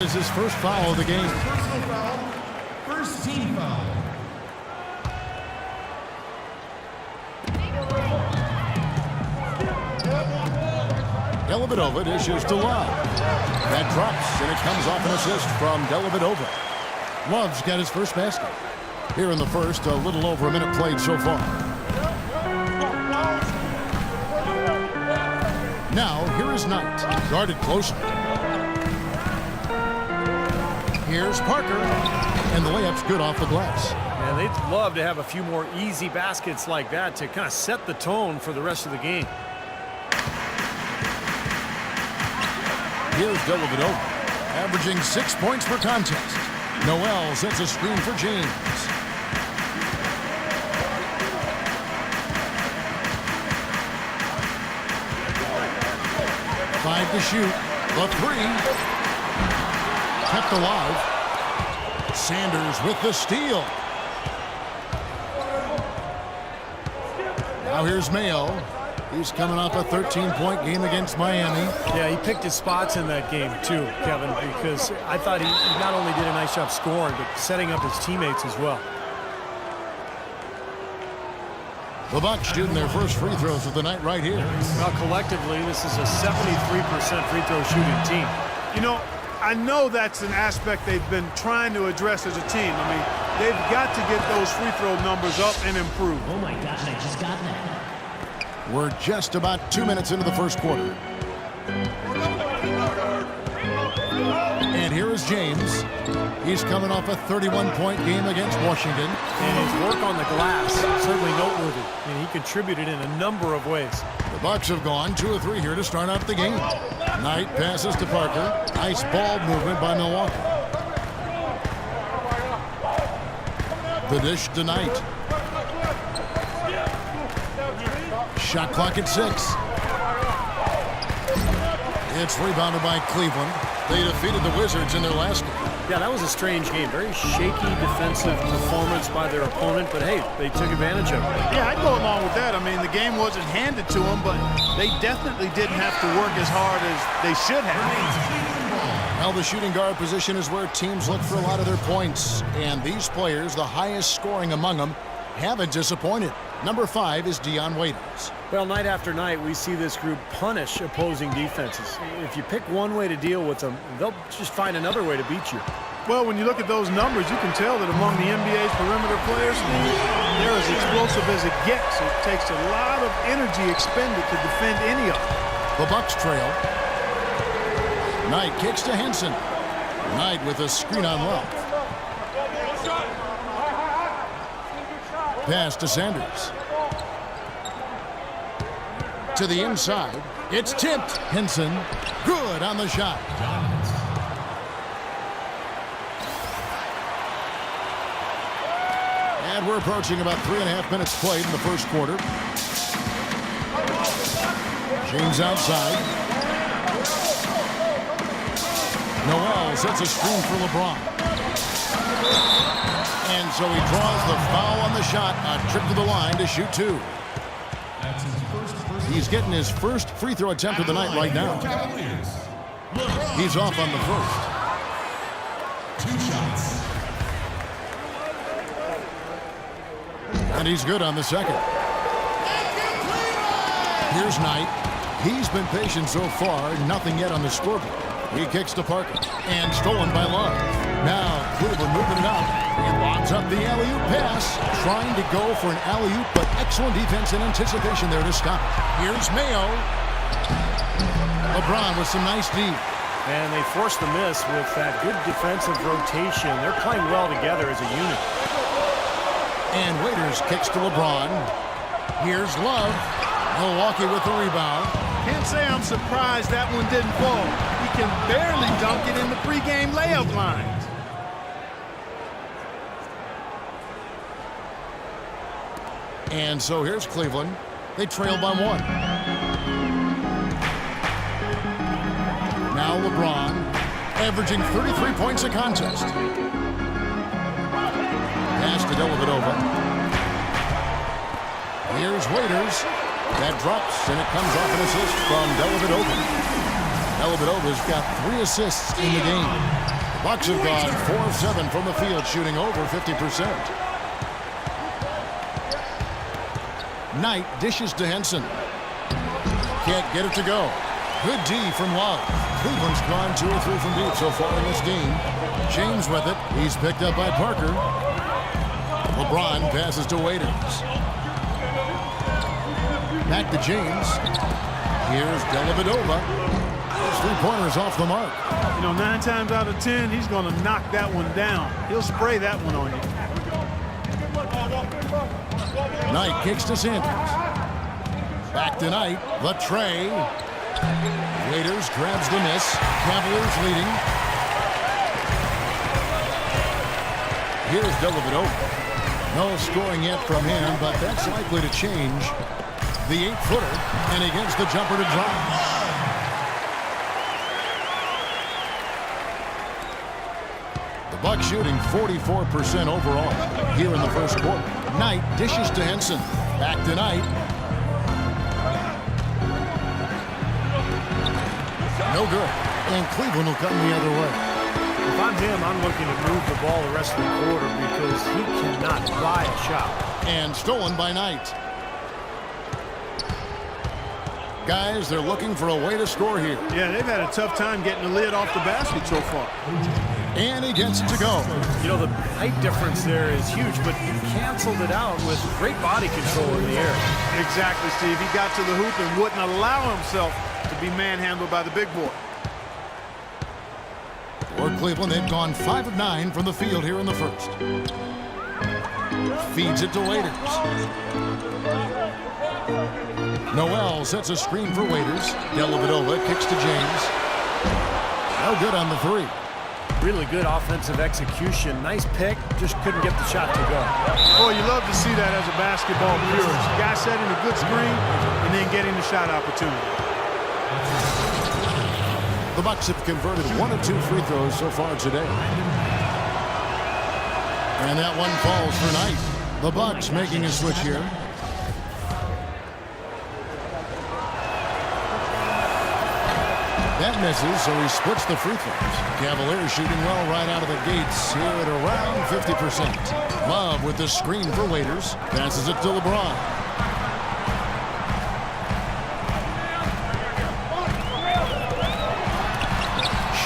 is his first foul of the game. Personal foul. First team foul. Dellavedova dishes to Love. That drops, and it comes off an assist from Dellavedova. Love's got his first basket. Here in the first, a little over a minute played so far. Now, here is Knight, guarded closely. Here's Parker, and the layup's good off the glass. And they'd love to have a few more easy baskets like that to kind of set the tone for the rest of the game. Here's Dellavedova, averaging 6 points per contest. Noel sets a screen for James. Five to shoot. The three. Kept alive. Sanders with the steal. Now here's Mayo. He's coming off a 13-point game against Miami. Yeah, he picked his spots in that game too, Kevin, because I thought he not only did a nice job scoring, but setting up his teammates as well. The Bucks shooting their first free throws of the night right here. Well, collectively, this is a 73% free throw shooting team. You know, I know that's an aspect they've been trying to address as a team. I mean, they've got to get those free throw numbers up and improve. Oh my gosh, I just got that. We're just about 2 minutes into the first quarter. And here is James. He's coming off a 31-point game against Washington. And his work on the glass, certainly noteworthy. And he contributed in a number of ways. The Bucks have gone 2 of 3 here to start out the game. Knight passes to Parker. Nice ball movement by Milwaukee. The dish to Knight. Shot clock at 6. It's rebounded by Cleveland. They defeated the Wizards in their last game. Yeah, that was a strange game. Very shaky defensive performance by their opponent, but hey, they took advantage of it. Yeah, I'd go along with that. I mean, the game wasn't handed to them, but they definitely didn't have to work as hard as they should have. Now the shooting guard position is where teams look for a lot of their points. And these players, the highest scoring among them, haven't disappointed. Number 5 is Dion Waiters. Well, night after night, we see this group punish opposing defenses. If you pick one way to deal with them, they'll just find another way to beat you. Well, when you look at those numbers, you can tell that among the NBA's perimeter players, they're as explosive as it gets. It takes a lot of energy expended to defend any of them. The Bucks trail. Knight kicks to Henson. Knight with a screen on Love. Pass to Sanders. To the inside. It's tipped. Henson. Good on the shot. And we're approaching about 3.5 minutes played in the first quarter. James outside. Noel sets a screen for LeBron. And so he draws the foul on the shot. A trip to the line to shoot 2. He's getting his first free throw attempt of the night right now. Cavaliers. He's off on the first. 2 shots. And he's good on the second. Here's Knight. He's been patient so far. Nothing yet on the scoreboard. He kicks to Parker. And stolen by Love. Now Cleveland moving it out. He lobs up the alley-oop pass. Trying to go for an alley-oop, but excellent defense and anticipation there to stop it. Here's Mayo. LeBron with some nice D. And they forced the miss with that good defensive rotation. They're playing well together as a unit. And Waiters kicks to LeBron. Here's Love. Milwaukee with the rebound. Can't say I'm surprised that one didn't fall. He can barely dunk it in the pregame layup lines. And so here's Cleveland. They trail by 1. Now LeBron, averaging 33 points a contest. Pass to Dellavedova. Here's Waiters. That drops, and it comes off an assist from Dellavedova. Dellavedova's got 3 assists in the game. Bucks have gone 4 of 7 from the field, shooting over 50%. Knight dishes to Henson. Can't get it to go. Good D from Love. Cleveland's gone 2 or 3 from deep so far in this game. James with it. He's picked up by Parker. LeBron passes to Waiters. Back to James. Here's Dellavedova. Those 3-pointers off the mark. You know, 9 times out of 10, he's going to knock that one down. He'll spray that one on you. Knight kicks to Sanders. Back to Knight. The tray. Waiters grabs the miss. Cavaliers leading. Here's Dellavedova. No scoring yet from him, but that's likely to change. The 8-footer, and he gets the jumper to drop. The Bucks shooting 44% overall here in the first quarter. Knight dishes to Henson. Back to Knight. No good. And Cleveland will come the other way. If I'm him, I'm looking to move the ball the rest of the quarter because he cannot buy a shot. And stolen by Knight. Guys, they're looking for a way to score here. Yeah, they've had a tough time getting the lid off the basket so far. And he gets it to go. You know, the height difference there is huge, but he canceled it out with great body control in the air. Exactly, Steve. He got to the hoop and wouldn't allow himself to be manhandled by the big boy. For Cleveland, they've gone 5 of 9 from the field here in the first. Feeds it to Waiters. Noel sets a screen for Waiters. Dellavedova kicks to James. No good on the 3. Really good offensive execution. Nice pick, just couldn't get the shot to go. Oh, you love to see that as a basketball purist. Guy setting a good screen and then getting the shot opportunity. The Bucks have converted 1 of 2 free throws so far today. And that one falls for Knight. The Bucks making a switch here. That misses, so he splits the free throws. Cavaliers shooting well right out of the gates here at around 50%. Love with the screen for Waiters. Passes it to LeBron.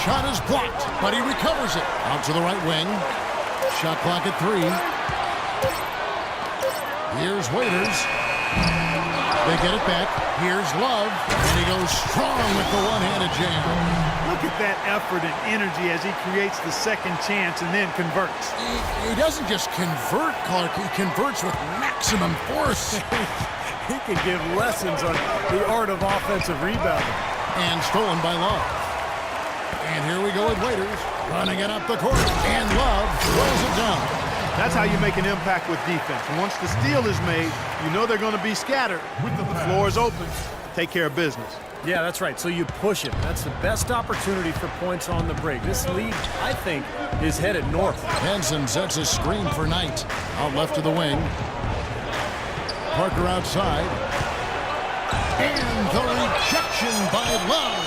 Shot is blocked, but he recovers it. Out to the right wing. Shot clock at 3. Here's Waiters. They get it back. Here's Love, and he goes strong with the one-handed jam. Look at that effort and energy as he creates the second chance and then converts. He doesn't just convert, Clark. He converts with maximum force. He can give lessons on the art of offensive rebounding. And stolen by Love. And here we go with Waiters. Running it up the court. And Love throws it down. That's how you make an impact with defense. Once the steal is made, you know they're going to be scattered. The floor is open. Take care of business. Yeah, that's right. So you push it. That's the best opportunity for points on the break. This lead, I think, is headed north. Henson sets a screen for Knight. Out left to the wing. Parker outside. And the rejection by Love.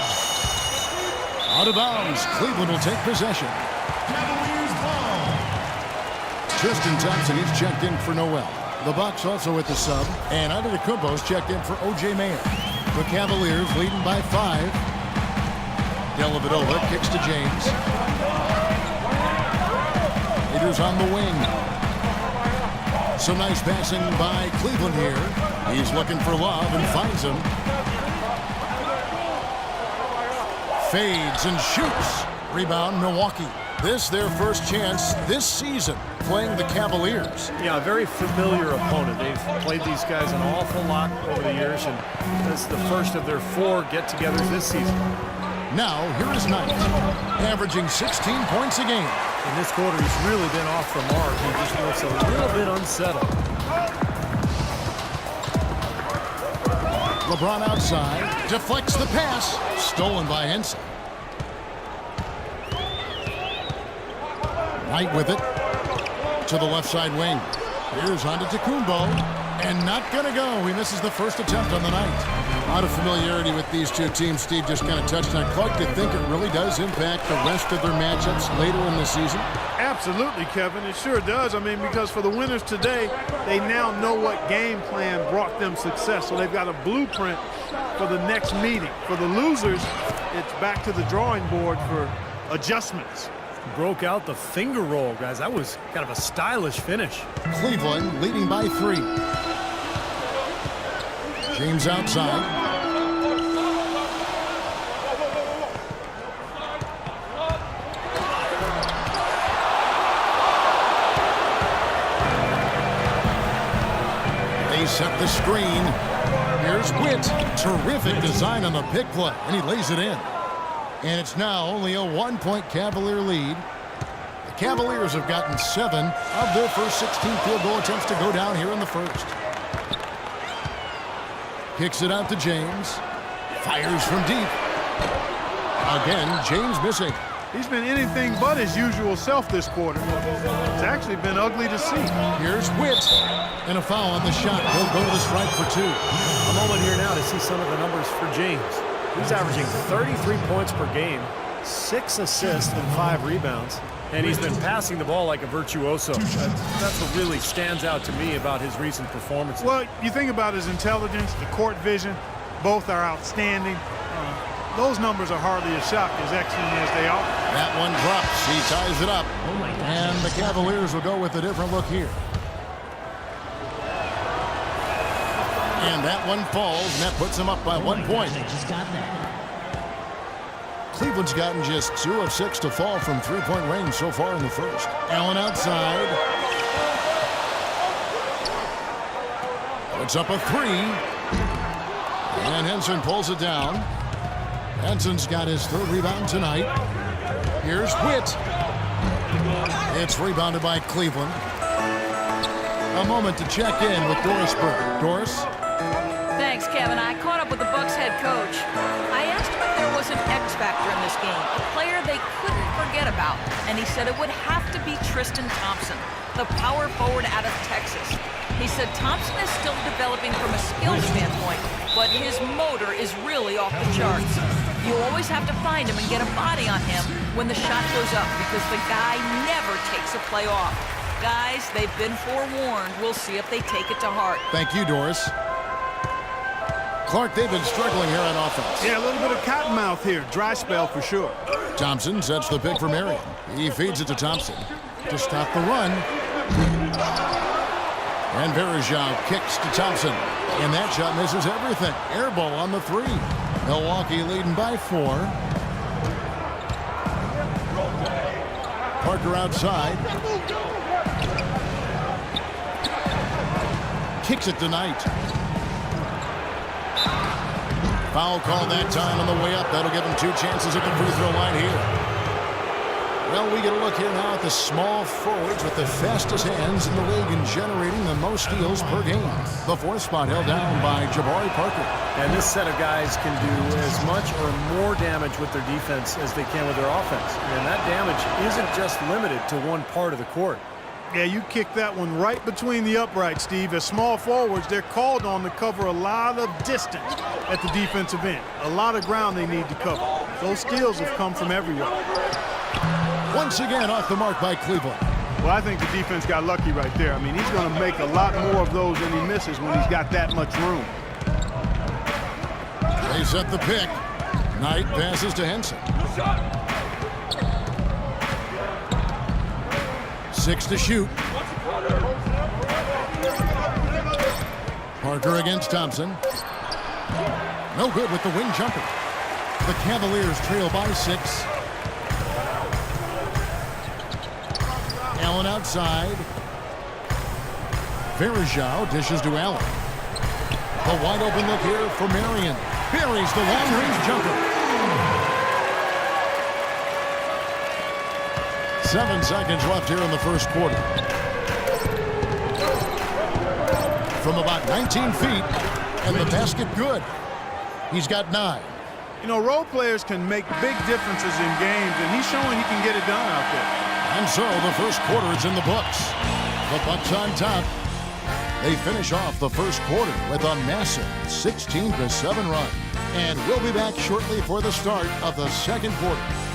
Out of bounds. Cleveland will take possession. Cavaliers ball. Tristan Thompson, he's checked in for Noel. The Bucks also with the sub. And Antetokounmpo's checked in for O.J. Mayer. The Cavaliers leading by 5. Dellavedova kicks to James. Waiters on the wing. Some nice passing by Cleveland here. He's looking for Love and finds him. Fades and shoots. Rebound, Milwaukee. This their first chance this season playing the Cavaliers. Yeah, a very familiar opponent. They've played these guys an awful lot over the years, and this is the first of their 4 get-togethers this season. Now, here is Knight, averaging 16 points a game. In this quarter, he's really been off the mark. He just looks a little bit unsettled. LeBron outside, deflects the pass, stolen by Henson. Knight with it to the left side wing. Here's Antetokounmpo, And not going to go. He misses the first attempt on the night. A lot of familiarity with these two teams. Steve just kind of touched on. Clark, do you think it really does impact the rest of their matchups later in the season? Absolutely, Kevin. It sure does. I mean, because for the winners today, they now know what game plan brought them success. So they've got a blueprint for the next meeting. For the losers, it's back to the drawing board for adjustments. Broke out the finger roll, guys. That was kind of a stylish finish. Cleveland leading by 3. James outside. They set the screen. Here's Witt. Terrific design on the pick play, and he lays it in. And it's now only a 1-point Cavalier lead. The Cavaliers have gotten 7 of their first 16 field goal attempts to go down here in the first. Kicks it out to James. Fires from deep. Again, James missing. He's been anything but his usual self this quarter. It's actually been ugly to see. Here's Witt. And a foul on the shot. He'll go to the strike for 2. A moment here now to see some of the numbers for James. He's averaging 33 points per game, 6 assists and 5 rebounds. And he's been passing the ball like a virtuoso. That's what really stands out to me about his recent performances. Well, you think about his intelligence, the court vision, both are outstanding. Those numbers are hardly as shocking as excellent as they are. That one drops. He ties it up. And the Cavaliers will go with a different look here. And that one falls, and that puts them up by 1 point. Just got that. Cleveland's gotten just 2 of 6 to fall from three-point range so far in the first. Allen outside. Puts up a 3. And Henson pulls it down. Henson's got his 3rd rebound tonight. Here's Witt. It's rebounded by Cleveland. A moment to check in with Doris Burke. Doris? Thanks, Kevin. I caught up with the Bucks head coach. I asked him if there was an X factor in this game, a player they couldn't forget about, and he said it would have to be Tristan Thompson, the power forward out of Texas. He said Thompson is still developing from a skill standpoint, but his motor is really off the charts. You always have to find him and get a body on him when the shot goes up because the guy never takes a play off. Guys, they've been forewarned. We'll see if they take it to heart. Thank you, Doris. Clark, they've been struggling here on offense. Yeah, a little bit of cottonmouth here. Dry spell for sure. Thompson sets the pick for Marion. He feeds it to Thompson to stop the run. And Verajao kicks to Thompson. And that shot misses everything. Air ball on the 3. Milwaukee leading by 4. Parker outside. Kicks it to Knight. Foul call that time on the way up. That'll give him 2 chances at the free throw line here. Well, we get a look here now at the small forwards with the fastest hands in the league and generating the most steals per game. The 4th spot held down by Jabari Parker. And this set of guys can do as much or more damage with their defense as they can with their offense. And that damage isn't just limited to one part of the court. Yeah, you kicked that one right between the uprights, Steve. As small forwards, they're called on to cover a lot of distance at the defensive end. A lot of ground they need to cover. Those steals have come from everywhere. Once again off the mark by Cleveland. Well, I think the defense got lucky right there. I mean, he's going to make a lot more of those than he misses when he's got that much room. They set the pick. Knight passes to Henson. 6 to shoot. Parker against Thompson. No good with the wing jumper. The Cavaliers trail by 6. Allen outside. Verajao dishes to Allen. The wide open look here for Marion. Buries the long-range jumper. 7 seconds left here in the first quarter. From about 19 feet, and the basket good. He's got 9. You know, role players can make big differences in games, and he's showing he can get it done out there. And so the first quarter is in the books. The Bucks on top. They finish off the first quarter with a massive 16-7 run. And we'll be back shortly for the start of the second quarter.